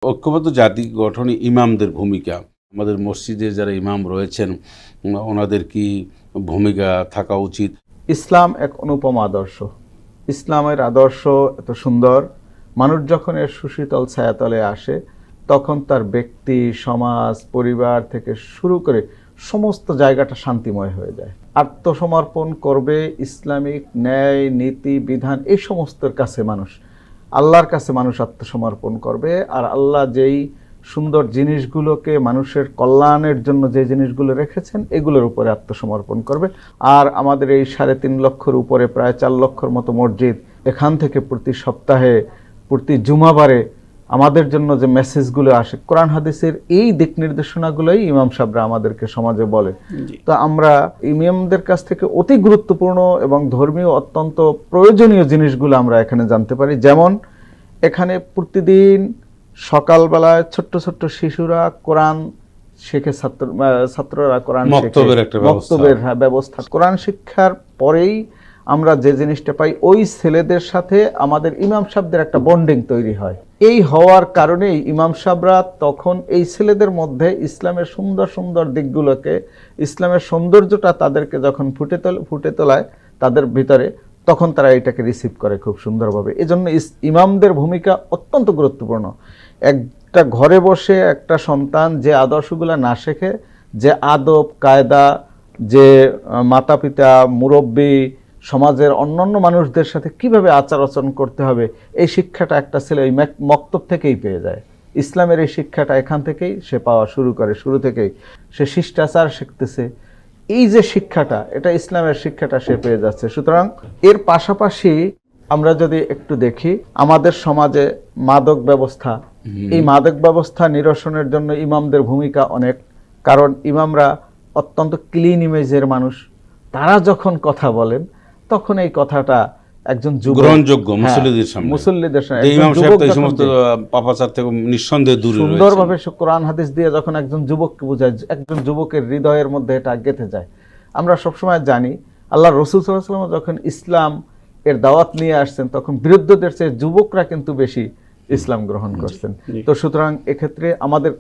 ঐক্যবদ্ধ জাতি গঠনে ইমামদের ভূমিকা, আমাদের মসজিদে যারা ইমাম রয়েছেন ওনাদের কি ভূমিকা থাকা উচিত? ইসলাম এক অনুপম আদর্শ। ইসলামের আদর্শ এত সুন্দর, মানুষ যখন এর সুশীতল ছায়াতলে আসে তখন তার ব্যক্তি, সমাজ, পরিবার থেকে শুরু করে সমস্ত জায়গাটা শান্তিময় হয়ে যায়। আত্মসমর্পণ করবে ইসলামিক ন্যায়, নীতি, বিধান এই সমস্তর কাছে মানুষ, আল্লাহর কাছে মানুষ আত্মসমর্পণ করবে। আর আল্লাহ যেই সুন্দর জিনিসগুলোকে মানুষের কল্যাণের জন্য যে জিনিসগুলো রেখেছেন এগুলোর উপরে আত্মসমর্পণ করবে। আর আমাদের এই 3.5 লক্ষর উপরে প্রায় 4 লক্ষর মতো মসজিদ, এখান থেকে প্রতি সপ্তাহে, প্রতি জুমাবারে আমাদের জন্য যে মেসেজগুলো আসে, কোরআন হাদিসের এই দিক নির্দেশনাগুলোই ইমাম সাহেবরা আমাদেরকে সমাজে বলে। তো আমরা ইমামদের কাছ থেকে অতি গুরুত্বপূর্ণ এবং ধর্মীয় অত্যন্ত প্রয়োজনীয় জিনিসগুলো আমরা এখানে জানতে পারি। যেমন এখানে প্রতিদিন সকালবেলায় ছোট্ট ছোট্ট শিশুরা কোরআন শেখে, ছাত্ররা কোরআন বক্তব্যের ব্যবস্থা। কোরআন শিক্ষার পরেই আমরা যে জিনিসটা পাই, ওই ছেলেদের সাথে আমাদের ইমাম সাহেবদের একটা বন্ডিং তৈরি হয়। এই হওয়ার কারণেই ইমাম সাহেবরা তখন এই ছেলেদের মধ্যে ইসলামের সুন্দর সুন্দর দিকগুলোকে, ইসলামের সৌন্দর্যটা তাদেরকে যখন ফুটে তোলায় তাদের ভিতরে, তখন তারা এটাকে রিসিভ করে খুব সুন্দরভাবে। এজন্য ইমামদের ভূমিকা অত্যন্ত গুরুত্বপূর্ণ। একটা ঘরে বসে একটা সন্তান যে আদর্শগুলো না শেখে, যে আদব কায়দা, যে মাতা পিতা, মুরব্বী, সমাজের অন্যান্য মানুষদের সাথে কিভাবে আচার আচরণ করতে হবে, এই শিক্ষাটা একটা ছেলে ওই মক্তব থেকেই পেয়ে যায়। ইসলামের এই শিক্ষাটা এখান থেকেই সে পাওয়া শুরু করে, শুরু থেকেই সে শিষ্টাচার শিখতেছে। এই যে শিক্ষাটা, এটা ইসলামের শিক্ষাটা সে পেয়ে যাচ্ছে। সুতরাং এর পাশাপাশি আমরা যদি একটু দেখি আমাদের সমাজে মাদক ব্যবস্থা, এই মাদক ব্যবস্থা নিরসনের জন্য ইমামদের ভূমিকা অনেক। কারণ ইমামরা অত্যন্ত ক্লিন ইমেজের মানুষ, তারা যখন কথা বলেন তখন এই কথাটা একজন গ্রহণযোগ্য মুসল্লিদের সামনে সুন্দরভাবে কোরআন হাদিস দিয়ে যখন একজন যুবককে বোঝায়, একজন যুবকের হৃদয়ের মধ্যে এটা গেঁথে যায়। আমরা সবসময় জানি আল্লাহ রসুল সাল্লাল্লাহু আলাইহি ওয়াসাল্লাম যখন ইসলাম এর দাওয়াত নিয়ে আসছেন তখন বিরুদ্ধদের চেয়ে যুবকরা কিন্তু বেশি ইসলাম গ্রহণ করছেন। তো সুতরাং এক্ষেত্রে আমাদের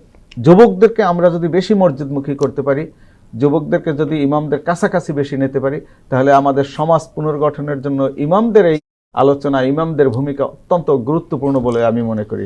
যুবকদেরকে আমরা যদি বেশি মসজিদমুখী করতে পারি, যুবকদেরকে যদি ইমামদের কাছাকাছি বেশি নিতে পারি, তাহলে আমাদের সমাজ পুনর্গঠনের জন্য ইমামদের এই আলোচনা, ইমামদের ভূমিকা অত্যন্ত গুরুত্বপূর্ণ বলে আমি মনে করি।